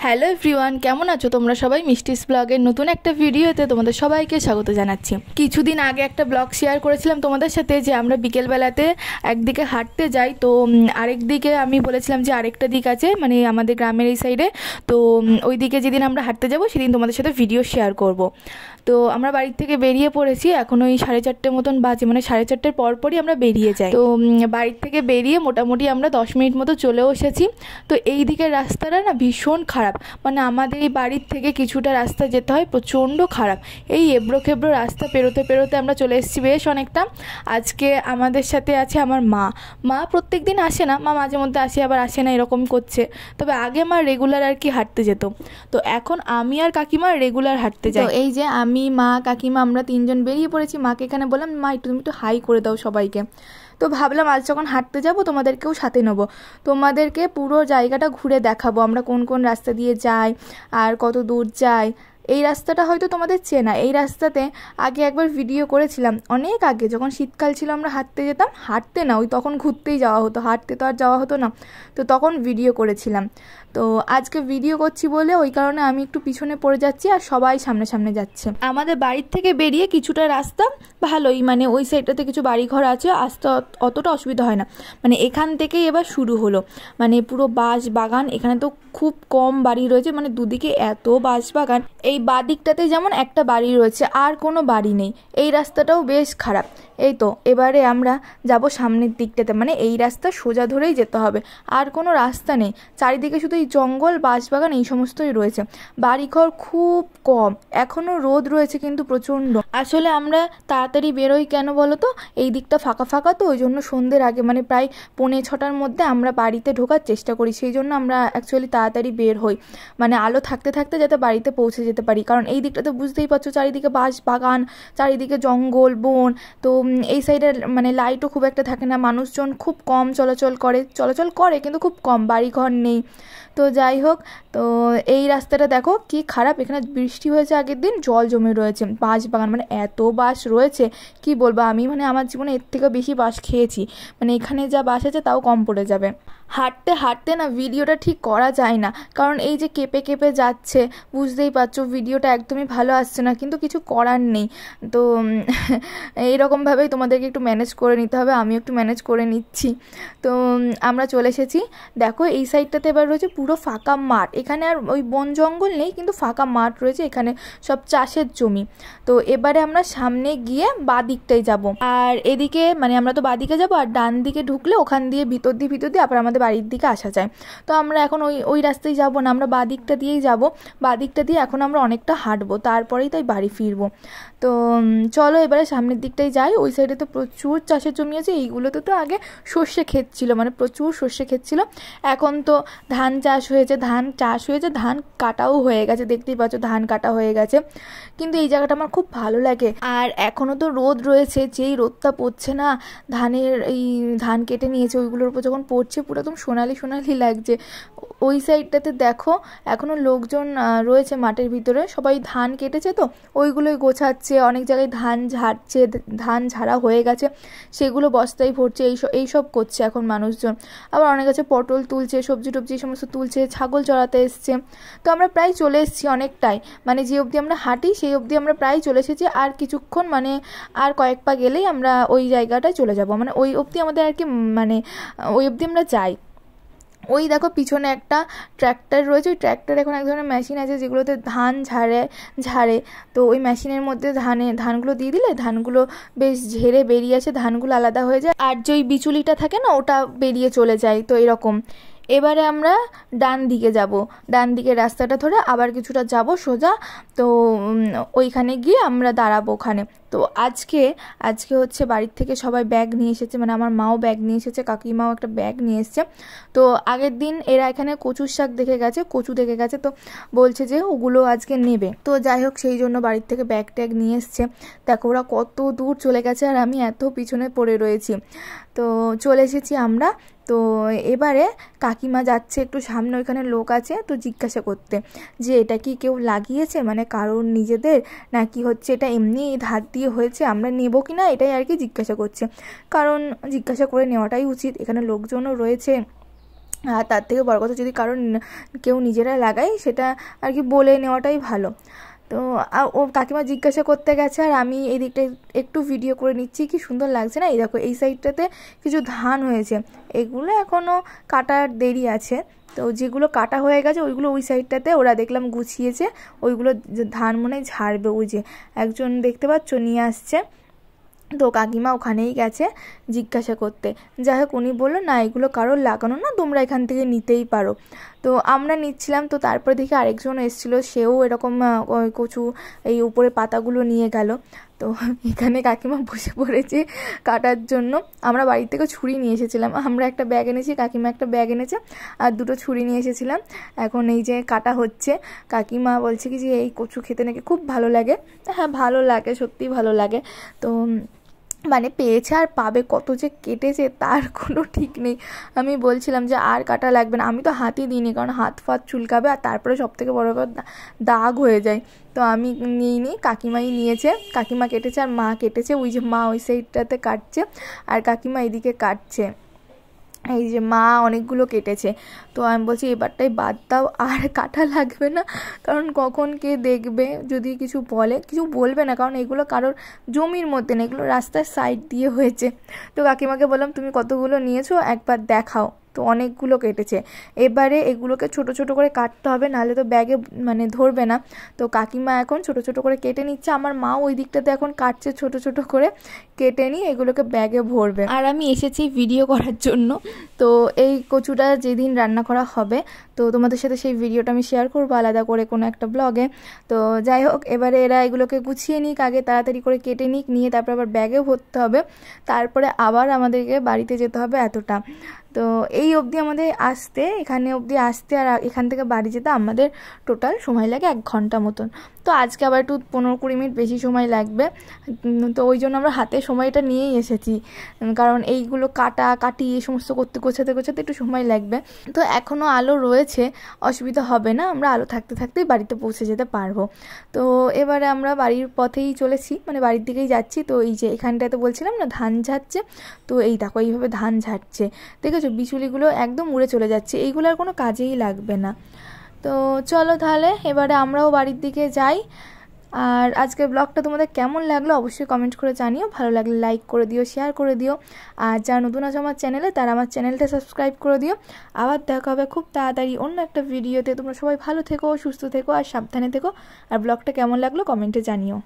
Hello everyone, কেমন আছো তোমরা সবাই? মিষ্টিস ব্লগের নতুন একটা ভিডিওতে তোমাদের সবাইকে স্বাগত জানাচ্ছি। কিছুদিন আগে একটা ব্লগ শেয়ার করেছিলাম তোমাদের সাথে যে আমরা বিকেলবেলাতে একদিকে হাঁটতে যাই, তো আরেক দিকে আমি বলেছিলাম যে আরেকটা দিক আছে মানে আমাদের গ্রামের এই সাইডে, তো ওই দিকে যেদিন আমরা হাঁটতে যাব সেদিন তোমাদের সাথে ভিডিও শেয়ার করব। তো আমরা বাড়ির থেকে বেরিয়ে পড়েছি, এখন ওই 4:30 মতন বাজে, মানে 4:30 পরপরই আমরা বেরিয়ে যাই। তো বাড়ির থেকে বেরিয়ে মোটামুটি আমরা 10 মিনিট মতো চলেও এসেছি। তো এই দিকের রাস্তাটা না ভীষণ খারাপ, মানে আমাদের এই বাড়ির থেকে কিছুটা রাস্তা যেতে হয়, প্রচণ্ড খারাপ। এই এবড়ো খেবড়ো রাস্তা পেরোতে পেরোতে আমরা চলে এসেছি বেশ অনেকটা। আজকে আমাদের সাথে আছে আমার মা প্রত্যেক দিন আসে না, মা মাঝে মধ্যে আসে আবার আসে না, এরকম করছে। তবে আগে মা রেগুলার আর কি হাঁটতে যেত, তো এখন আমি আর কাকিমা রেগুলার হাঁটতে যাই। তো এই যে আমি, মা, কাকিমা আমরা তিনজন বেরিয়ে পড়েছি। মাকে এখানে বললাম, মা তুমি একটু হাই করে দাও সবাইকে। তো ভাবলাম আজ যখন হাঁটতে যাব তোমাদেরকেও সাথে নেবো, তোমাদেরকে পুরো জায়গাটা ঘুরে দেখাবো আমরা কোন কোন রাস্তা দিয়ে যাই আর কত দূর যাই। এই রাস্তাটা হয়তো তোমাদের চেনা, এই রাস্তাতে আগে একবার ভিডিও করেছিলাম অনেক আগে, যখন শীতকাল ছিল আমরা হাঁটতে যেতাম, হাঁটতে না ওই তখন ঘুরতেই যাওয়া হতো, হাঁটতে তো আর যাওয়া হতো না, তো তখন ভিডিও করেছিলাম। তো আজকে ভিডিও করছি বলে ওই কারণে আমি একটু পিছনে পড়ে যাচ্ছি আর সবাই সামনে সামনে যাচ্ছে। আমাদের বাড়ির থেকে বেরিয়ে কিছুটা রাস্তা ভালোই, মানে ওই সাইডটাতে কিছু বাড়িঘর আছে, আসতে অতটা অসুবিধা হয় না। মানে এখান থেকেই এবার শুরু হলো, মানে পুরো বাঁশ বাগান, এখানে তো খুব কম বাড়ি রয়েছে, মানে দুদিকে এত বাঁশ বাগান। এই বাদিকটাতে যেমন একটা বাড়ি রয়েছে আর কোনো বাড়ি নেই। এই রাস্তাটাও বেশ খারাপ। এই তো এবারে আমরা যাব সামনের দিকটাতে, মানে এই রাস্তা সোজা ধরেই যেতে হবে, আর কোনো রাস্তা নেই, চারিদিকে শুধু এই জঙ্গল বাঁশবাগান এই সমস্তই রয়েছে, বাড়িঘর খুব কম। এখনও রোদ রয়েছে কিন্তু প্রচণ্ড। আসলে আমরা তাড়াতাড়ি বেরোই কেন বলো তো, এই দিকটা ফাঁকা ফাঁকা, তো ওই জন্য সন্ধ্যের আগে মানে প্রায় 5:45 মধ্যে আমরা বাড়িতে ঢোকার চেষ্টা করি, সেই জন্য আমরা অ্যাকচুয়ালি তাড়াতাড়ি বের হই, মানে আলো থাকতে থাকতে যাতে বাড়িতে পৌঁছে যেতে পারি। কারণ এই দিকটা তো বুঝতেই পারছো, চারিদিকে বাঁশ বাগান, চারিদিকে জঙ্গল বন, তো এই সাইডে মানে লাইটও খুব একটা থাকে না, মানুষজন খুব কম চলাচল করে কিন্তু খুব কম, বাড়িঘর নেই। তো যাই হোক, তো এই রাস্তাটা দেখো কি খারাপ, এখানে বৃষ্টি হয়েছে আগের দিন, জল জমে রয়েছে, বাঁশ বাগান মানে এত বাঁশ রয়েছে কি বলবো, আমি মানে আমার জীবনে এর থেকে বেশি বাঁশ খেয়েছি, মানে এখানে যা বাঁশ আছে তাও কম পড়ে যাবে। হাঁটতে হাঁটতে না ভিডিওটা ঠিক করা যায় না, কারণ এই যে কেঁপে কেঁপে যাচ্ছে, বুঝতেই পারছো ভিডিওটা একদমই ভালো আসছে না, কিন্তু কিছু করার নেই। তো এইরকমভাবেই তোমাদেরকে একটু ম্যানেজ করে নিতে হবে, আমিও একটু ম্যানেজ করে নিচ্ছি। তো আমরা চলে এসেছি, দেখো এই সাইডটাতে এবার রয়েছে পুরো ফাঁকা মাঠ, এখানে আর ওই বন জঙ্গল নেই, কিন্তু ফাঁকা মাঠ রয়েছে, এখানে সব চাষের জমি। তো এবারে আমরা সামনে গিয়ে বাদিকটাই যাব, আর এদিকে মানে আমরা তো বাদিকে যাব, আর ডান দিকে ঢুকলে ওখান দিয়ে ভিতর দিয়ে আবার আমাদের বাড়ির দিকে আসা যায়। তো আমরা এখন ওই রাস্তায় যাব না, আমরা বাদিকটা দিয়েই যাব, বাদিকটা দিয়ে এখন আমরা অনেকটা হাঁটবো, তারপরেই তাই বাড়ি ফিরবো। তো চলো এবারে সামনের দিকটাই যাই। ওই সাইডে তো প্রচুর চাষের জমি আছে, এইগুলোতে তো আগে সর্ষে ক্ষেত ছিল, মানে প্রচুর সর্ষে ক্ষেত ছিল, এখন তো ধান চাষ হয়েছে, ধান কাটাও হয়ে গেছে, দেখতেই পাচ্ছ ধান কাটা হয়ে গেছে। কিন্তু এই জায়গাটা আমার খুব ভালো লাগে, আর এখনও তো রোদ রয়েছে, যেই রোদটা পড়ছে না, এই ধান কেটে নিয়েছে ওইগুলোর উপর যখন পড়ছে পুরো একদম সোনালি সোনালি লাগছে। ওই সাইডটাতে দেখো এখনও লোকজন রয়েছে মাঠের ভিতরে, সবাই ধান কেটেছে তো ওইগুলোই গোছাচ্ছে, অনেক জায়গায় ধান ঝাড়ছে, ধান ঝাড়া হয়ে গেছে সেগুলো বস্তায় ভরছে, এইসব করছে এখন মানুষজন। আবার অনেক আছে পটল তুলছে, সবজি টবজি সমস্ত তুলছে, ছাগল চড়াতে এসছে। তো আমরা প্রায় চলে এসেছি অনেকটাই, মানে যে অবধি আমরা হাঁটি সেই অবধি আমরা প্রায় চলে এসেছি, আর কিছুক্ষণ মানে আর কয়েক পা গেলেই আমরা ওই জায়গাটায় চলে যাব, মানে ওই অবধি আমাদের আর কি, মানে ওই অবধি আমরা যাই। ওই দেখো পিছনে একটা ট্র্যাক্টর রয়েছে, ওই ট্র্যাক্টর এখন এক ধরনের মেশিন আছে যেগুলোতে ধান ঝাড়ে। তো ওই মেশিনের মধ্যে ধানগুলো দিয়ে দিলে ধানগুলো বেশ ঝেড়ে বেরিয়ে আসে, ধানগুলো আলাদা হয়ে যায়, আর যে ওই বিচুলিটা থাকে না ওটা বেরিয়ে চলে যায়। তো এরকম এবারে আমরা ডান দিকে যাব, ডান দিকের রাস্তাটা ধরে আবার কিছুটা যাব সোজা, তো ওইখানে গিয়ে আমরা দাঁড়াবো ওখানে। তো আজকে হচ্ছে বাড়ির থেকে সবাই ব্যাগ নিয়ে এসেছে, মানে আমার মাও ব্যাগ নিয়ে এসেছে, কাকিমাও একটা ব্যাগ নিয়ে এসেছে। তো আগের দিন এরা এখানে কচুর শাক কচু দেখে গেছে, তো বলছে যে ওগুলো আজকে নেবে। তো যাই হোক সেই জন্য বাড়ির থেকে ব্যাগ ট্যাগ নিয়ে এসছে। দেখো ওরা কত দূর চলে গেছে আর আমি এত পিছনে পড়ে রয়েছি। তো চলে এসেছি আমরা। তো এবারে কাকিমা যাচ্ছে একটু সামনে, ওইখানে লোক আছে, তো জিজ্ঞাসা করতে যে এটা কি কেউ লাগিয়েছে, মানে কারোর নিজেদের নাকি হচ্ছে এটা এমনি ধার দিয়ে হয়েছে, আমরা নেব কি না এটাই আর কি জিজ্ঞাসা করছে, কারণ জিজ্ঞাসা করে নেওয়াটাই উচিত, এখানে লোকজনও রয়েছে। আর তার থেকে বড় কথা যদি কারণ কেউ নিজেরা লাগায় সেটা আর কি বলে নেওয়াটাই ভালো। তো ও কাকিমা জিজ্ঞাসা করতে গেছে আর আমি এই দিকটা একটু ভিডিও করে নিচ্ছি, কি সুন্দর লাগছে না। এই দেখো এই সাইডটাতে কিছু ধান হয়েছে, এগুলো এখনও কাটার দেরি আছে। তো যেগুলো কাটা হয়ে গেছে ওইগুলো ওই সাইডটাতে ওরা দেখলাম গুছিয়েছে, ওইগুলো ধান মনে হয় ঝাড়বে। ওই যে একজন দেখতে পাচ্ছ নিয়ে আসছে, তো কাকিমা ওখানেই গেছে জিজ্ঞাসা করতে। যাই হোক উনি বললো না এগুলো কারোর লাগানো না, তোমরা এখান থেকে নিতেই পারো। তো আমরা নিচ্ছিলাম, তো তারপরে দেখি আরেকজন এসেছিলো, সেও এরকম কচু এই উপরে পাতাগুলো নিয়ে গেল। তো এখানে কাকিমা বসে পড়েছে কাটার জন্য। আমরা বাড়ি থেকে ছুরি নিয়ে এসেছিলাম, আমরা একটা ব্যাগ এনেছি, কাকিমা একটা ব্যাগ এনেছে, আর দুটো ছুরি নিয়ে এসেছিলাম। এখন এই যে কাটা হচ্ছে, কাকিমা বলছে কি যে এই কচু খেতে নাকি খুব ভালো লাগে। হ্যাঁ ভালো লাগে, সত্যিই ভালো লাগে। তো মানে পেয়েছে আর পাবে, কত যে কেটেছে তার কোনো ঠিক নেই। আমি বলছিলাম যে আর কাটা লাগবে না, আমি তো হাতই দিইনি কারণ হাত ফাত চুলকাবে, আর তারপরে সবথেকে বড় ব্যাপার দাগ হয়ে যায়। তো আমি নিইনি, কাকিমাই নিয়েছে, কাকিমা কেটেছে আর মা কেটেছে। ওই যে মা ওই সাইডটাতে কাটছে আর কাকিমা এদিকে কাটছে। এই যে মা অনেকগুলো কেটেছে। তো আমি বলছি এবারটাই বাদ দাও, আর কাটা লাগবে না, কারণ কখন কে দেখবে, যদি কিছু বলে, কিছু বলবে না কারণ এগুলো কারোর জমির মধ্যে না, এগুলো রাস্তার সাইড দিয়ে হয়েছে। তো কাকিমাকে বললাম তুমি কতগুলো নিয়েছো একবার দেখাও। তো অনেকগুলো কেটেছে, এবারে এগুলোকে ছোট ছোট করে কাটতে হবে, নাহলে তো ব্যাগে মানে ধরবে না। তো কাকিমা এখন ছোট ছোট করে কেটে নিচ্ছে, আমার মাও ওই দিকটাতে এখন কাটছে ছোট ছোট করে, কেটে নিয়ে এগুলোকে ব্যাগে ভরবে। আর আমি এসেছি ভিডিও করার জন্য। তো এই কচুটা যেদিন রান্না করা হবে তো তোমাদের সাথে সেই ভিডিওটা আমি শেয়ার করবো আলাদা করে কোনো একটা ব্লগে। তো যাই হোক এবারে এরা এগুলোকে গুছিয়ে নিক, আগে তাড়াতাড়ি করে কেটে নিক, নিয়ে তারপর আবার ব্যাগে ভরতে হবে, তারপরে আবার আমাদেরকে বাড়িতে যেতে হবে এতটা। তো এই অবধি আমাদের আসতে, এখানে অবধি আসতে আর এখান থেকে বাড়ি যেতে আমাদের টোটাল সময় লাগে 1 ঘন্টা মতন। তো আজকে আবার একটু 15-20 মিনিট বেশি সময় লাগবে। তো ওই জন্য আমরা হাতে সময়টা নিয়েই এসেছি, কারণ এইগুলো কাটি এই সমস্ত করতে গোছাতে গোছাতে একটু সময় লাগবে। তো এখনও আলো রয়েছে, অসুবিধা হবে না, আমরা আলো থাকতে থাকতেই বাড়িতে পৌঁছে যেতে পারবো। তো এবারে আমরা বাড়ির পথেই চলেছি, মানে বাড়ির দিকেই যাচ্ছি। তো এই যে এখানটাতে বলছিলাম না ধান ঝাড়ছে, তো এই দেখো এইভাবে ধান ঝাড়ছে, দেখেছো বিচুলিগুলো একদম উড়ে চলে যাচ্ছে, এইগুলো আর কোনো কাজেই লাগবে না। তো চলো তাহলে এবারে আমরাও বাড়ির দিকে যাই। আর আজকের ব্লগটা তোমাদের কেমন লাগলো অবশ্যই কমেন্ট করে জানিও, ভালো লাগলে লাইক করে দিও, শেয়ার করে দিও, আর যারা নতুন আছে আমার চ্যানেলে তারা আমার চ্যানেলটা সাবস্ক্রাইব করে দিও। আবার দেখা হবে খুব তাড়াতাড়ি অন্য একটা ভিডিওতে। তোমরা সবাই ভালো থেকো, সুস্থ থেকো আর সাবধানে থেকো। আর ব্লগটা কেমন লাগলো কমেন্টে জানিও।